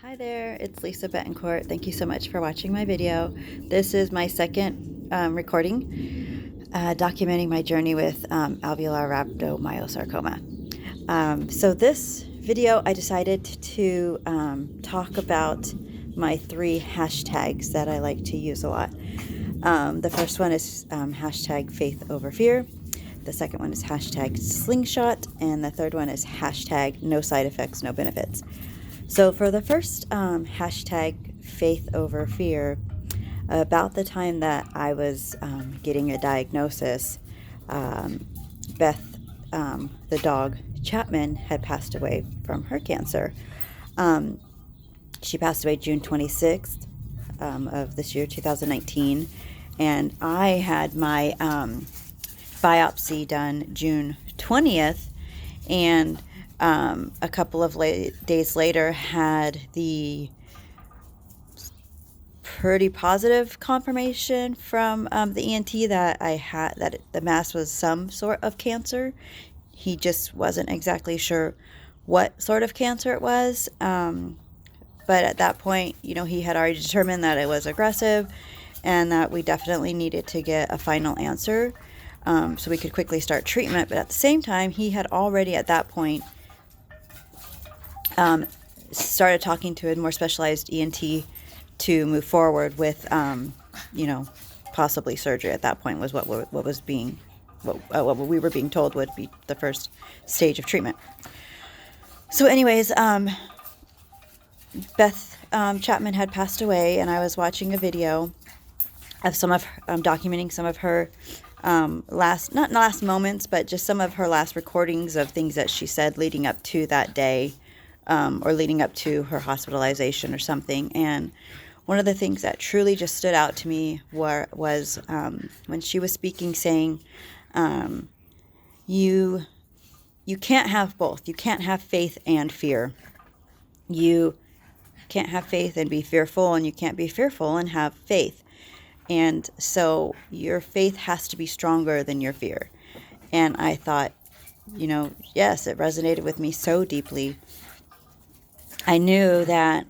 Hi there, it's Lisa Betancourt. Thank you so much for watching my video. This is my second recording documenting my journey with alveolar rhabdomyosarcoma. So this video I decided to talk about my 3 hashtags that I like to use a lot. The first one is hashtag faith over fear. The second one is hashtag slingshot. And the third one is hashtag no side effects, no benefits. So for the first hashtag faith over fear, about the time that I was getting a diagnosis, Beth, the dog Chapman, had passed away from her cancer. She passed away June 26th of this year, 2019, and I had my biopsy done June 20th, and a couple of days later had the pretty positive confirmation from the ENT that the mass was some sort of cancer. He just wasn't exactly sure what sort of cancer it was, but at that point, he had already determined that it was aggressive and that we definitely needed to get a final answer so we could quickly start treatment. But at the same time, he had already at that point started talking to a more specialized ENT to move forward with, possibly surgery. At that point was what we were being told would be the first stage of treatment. So anyways, Beth Chapman had passed away, and I was watching a video of documenting some of her not last moments, but just some of her last recordings of things that she said leading up to that day, or leading up to her hospitalization or something. And one of the things that truly just stood out to me was when she was speaking, saying, you can't have both. You can't have faith and fear. You can't have faith and be fearful, and you can't be fearful and have faith. And so your faith has to be stronger than your fear. And I thought, yes, it resonated with me so deeply. I knew that,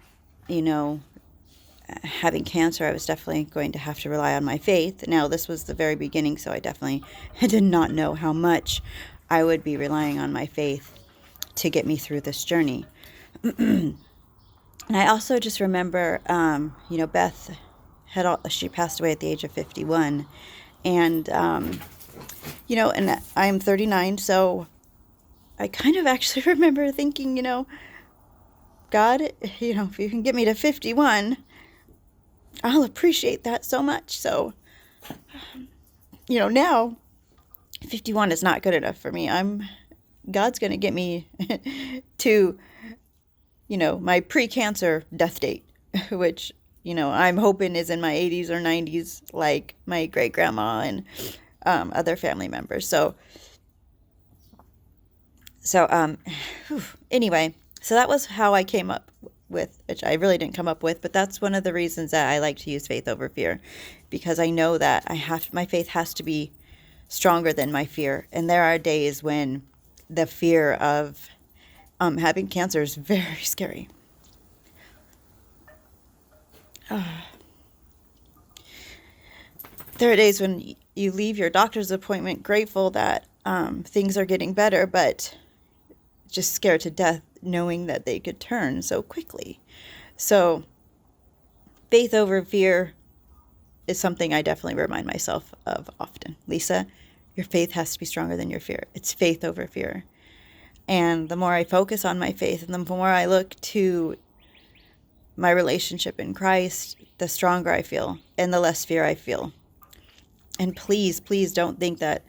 having cancer, I was definitely going to have to rely on my faith. Now, this was the very beginning, so I definitely did not know how much I would be relying on my faith to get me through this journey. And I also just remember, Beth she passed away at the age of 51, and and I'm 39, so I kind of actually remember thinking, God, if you can get me to 51, I'll appreciate that so much. So, now 51 is not good enough for me. God's going to get me to, my pre-cancer death date, which, I'm hoping is in my 80s or 90s, like my great-grandma and other family members. So anyway, so that was how I came up with, which I really didn't come up with, but that's one of the reasons that I like to use faith over fear, because I know that my faith has to be stronger than my fear. And there are days when the fear of having cancer is very scary. There are days when you leave your doctor's appointment grateful that things are getting better, but just scared to death knowing that they could turn so quickly. So faith over fear is something I definitely remind myself of often. Lisa, your faith has to be stronger than your fear. It's faith over fear. And the more I focus on my faith and the more I look to my relationship in Christ, the stronger I feel and the less fear I feel. And please, please don't think that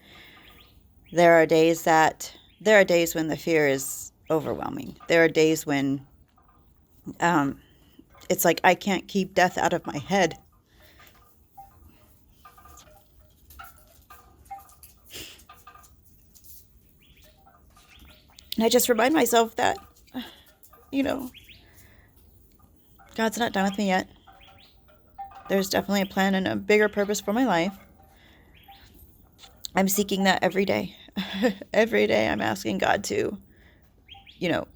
there are days when the fear is overwhelming. There are days when it's like I can't keep death out of my head. And I just remind myself that, God's not done with me yet. There's definitely a plan and a bigger purpose for my life. I'm seeking that every day. Every day I'm asking God to,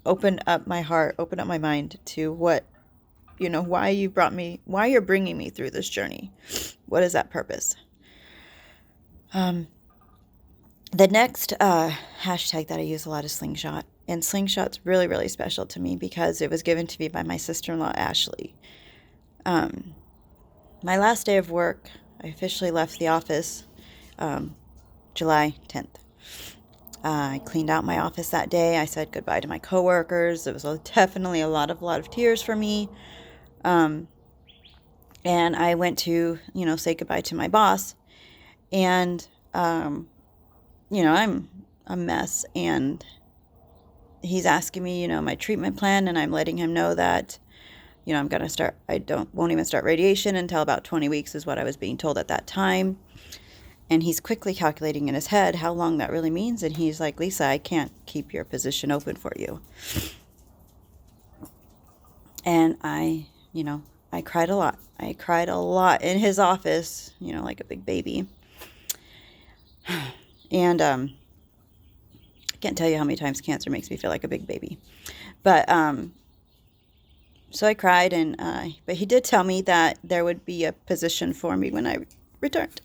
open up my heart, open up my mind to what why you're bringing me through this journey. What is that purpose? The next hashtag that I use a lot is slingshot. And slingshot's really, really special to me because it was given to me by my sister-in-law, Ashley. My last day of work, I officially left the office July 10th. I cleaned out my office that day. I said goodbye to my coworkers. It was definitely a lot of tears for me. And I went to, say goodbye to my boss. And, I'm a mess. And he's asking me, my treatment plan. And I'm letting him know that, I'm going to start, won't even start radiation until about 20 weeks is what I was being told at that time. And he's quickly calculating in his head how long that really means. And he's like, Lisa, I can't keep your position open for you. And I cried a lot. I cried a lot in his office, like a big baby. And I can't tell you how many times cancer makes me feel like a big baby. But so I cried, but he did tell me that there would be a position for me when I returned.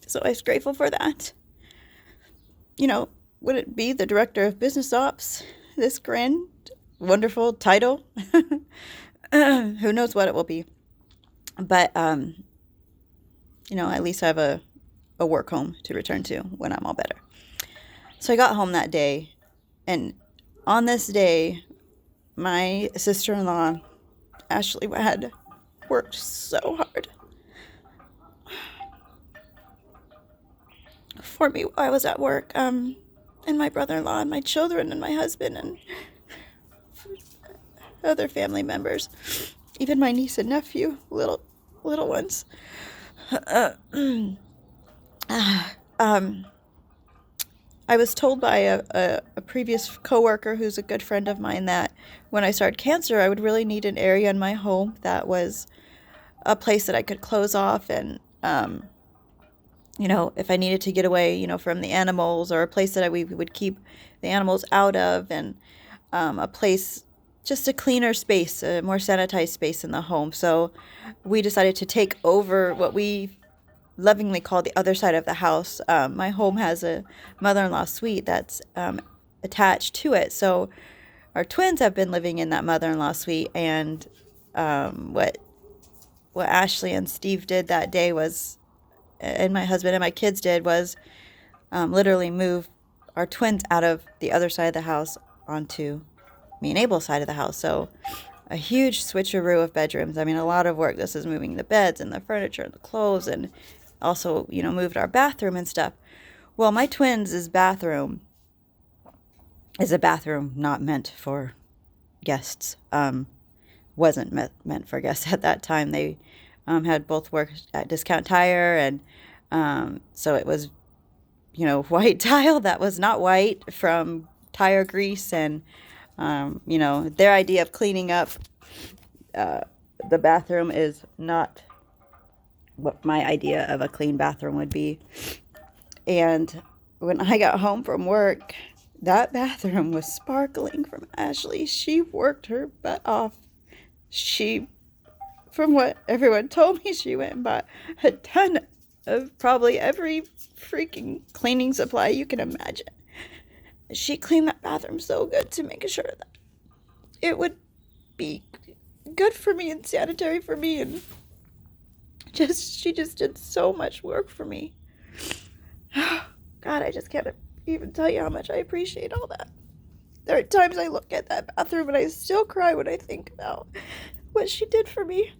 So I was grateful for that. Would it be the director of business ops? This grand, wonderful title? Who knows what it will be. But, at least I have a work home to return to when I'm all better. So I got home that day. And on this day, my sister-in-law, Ashley, had worked so hard for me while I was at work, and my brother-in-law and my children and my husband and other family members, even my niece and nephew, little ones. I was told by a previous coworker who's a good friend of mine that when I started cancer, I would really need an area in my home that was a place that I could close off and if I needed to get away, from the animals, or a place that we would keep the animals out of, and a place, just a cleaner space, a more sanitized space in the home. So we decided to take over what we lovingly call the other side of the house. My home has a mother-in-law suite that's attached to it. So our twins have been living in that mother-in-law suite, and what Ashley and Steve did that day was, and my husband and my kids did, was literally move our twins out of the other side of the house onto me and Abel's side of the house. So a huge switcheroo of bedrooms. I mean, a lot of work. This is moving the beds and the furniture and the clothes, and also, moved our bathroom and stuff. Well, my twins' bathroom is a bathroom not meant for guests. Wasn't meant for guests at that time. They had both worked at Discount Tire, and so it was, white tile that was not white from tire grease, and their idea of cleaning up the bathroom is not what my idea of a clean bathroom would be. And when I got home from work, that bathroom was sparkling from Ashley. She worked her butt off. From what everyone told me, she went and bought a ton of probably every freaking cleaning supply you can imagine. She cleaned that bathroom so good to make sure that it would be good for me and sanitary for me, and she just did so much work for me. God, I just can't even tell you how much I appreciate all that. There are times I look at that bathroom and I still cry when I think about what she did for me.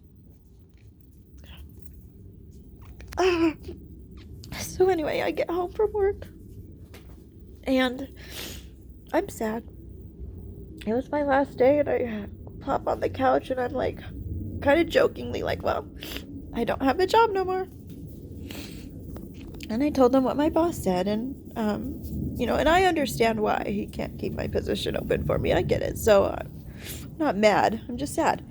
So anyway, I get home from work and I'm sad. It was my last day, and I pop on the couch and I'm like, kind of jokingly like, well, I don't have a job no more. And I told him what my boss said, and and I understand why he can't keep my position open for me. I get it. So I'm not mad. I'm just sad.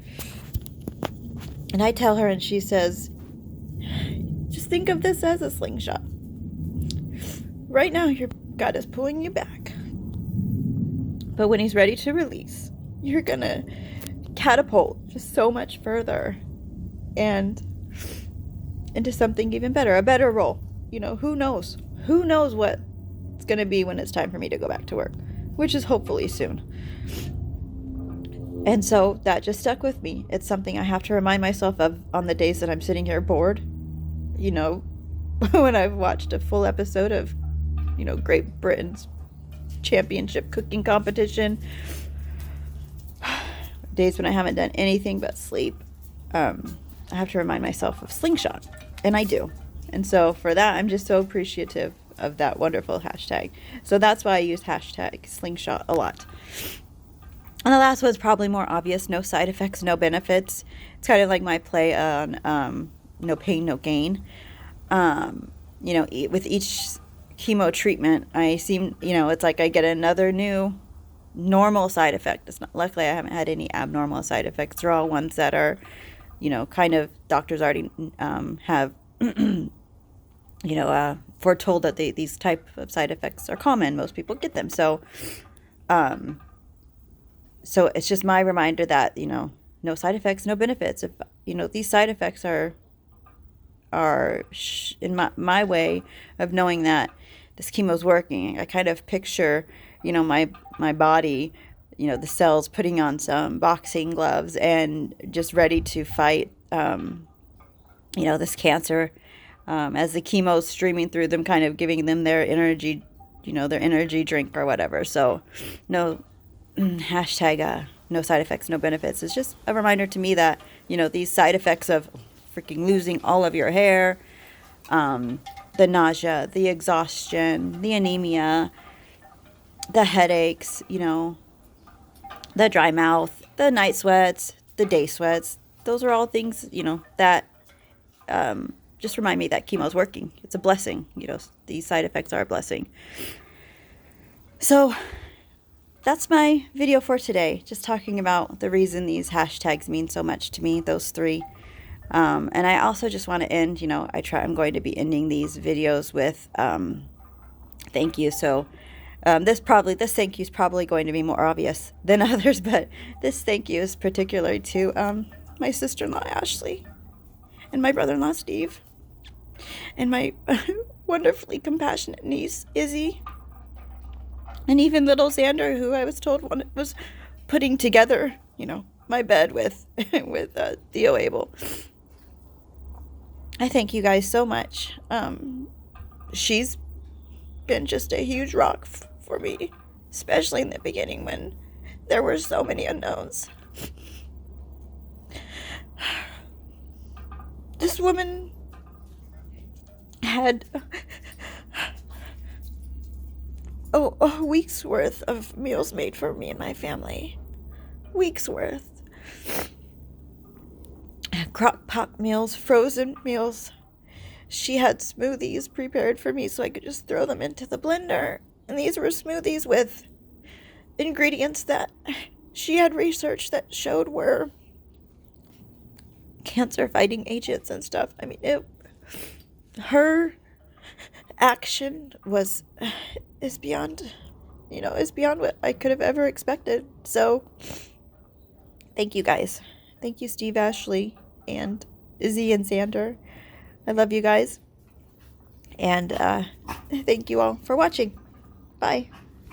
And I tell her, and she says, just think of this as a slingshot. Right now, your God is pulling you back. But when he's ready to release, you're going to catapult just so much further and into something even better, a better role. You know, who knows? Who knows what it's going to be when it's time for me to go back to work, which is hopefully soon. And so that just stuck with me. It's something I have to remind myself of on the days that I'm sitting here bored. You know, when I've watched a full episode of, you know, Great Britain's championship cooking competition, days when I haven't done anything but sleep, I have to remind myself of Slingshot, and I do. And so for that, I'm just so appreciative of that wonderful hashtag. So that's why I use hashtag Slingshot a lot. And the last one's probably more obvious: no side effects, no benefits. It's kind of like my play on no pain, no gain. You know, with each chemo treatment, I seem, you know, it's like I get another new normal side effect. It's not, luckily I haven't had any abnormal side effects. They're all ones that are, you know, kind of doctors already have, you know, foretold that these type of side effects are common. Most people get them. So it's just my reminder that, you know, no side effects, no benefits. If, you know, these side effects are in my way of knowing that this chemo's working. I kind of picture, you know, my body, you know, the cells putting on some boxing gloves and just ready to fight, you know, this cancer, as the chemo's streaming through them, kind of giving them their energy, you know, their energy drink or whatever. So no hashtag no side effects, no benefits. It's just a reminder to me that, you know, these side effects of freaking losing all of your hair, the nausea, the exhaustion, the anemia, the headaches, you know, the dry mouth, the night sweats, the day sweats, those are all things, you know, that just remind me that chemo is working. It's a blessing. You know, these side effects are a blessing. So that's my video for today. Just talking about the reason these hashtags mean so much to me, those three. And I also just want to end, you know, I'm going to be ending these videos with thank you. So this thank you is probably going to be more obvious than others, but this thank you is particularly to my sister-in-law Ashley, and my brother-in-law Steve, and my wonderfully compassionate niece Izzy, and even little Xander, who I was told was putting together, you know, my bed with Theo Abel. I thank you guys so much. She's been just a huge rock for me, especially in the beginning when there were so many unknowns. This woman had a week's worth of meals made for me and my family. Week's worth. Crock pot meals, frozen meals. She had smoothies prepared for me so I could just throw them into the blender. And these were smoothies with ingredients that she had researched that showed were cancer-fighting agents and stuff. I mean, her action is beyond what I could have ever expected. So, thank you guys. Thank you, Steve, Ashley, and Izzy and Xander. I love you guys. And thank you all for watching. Bye.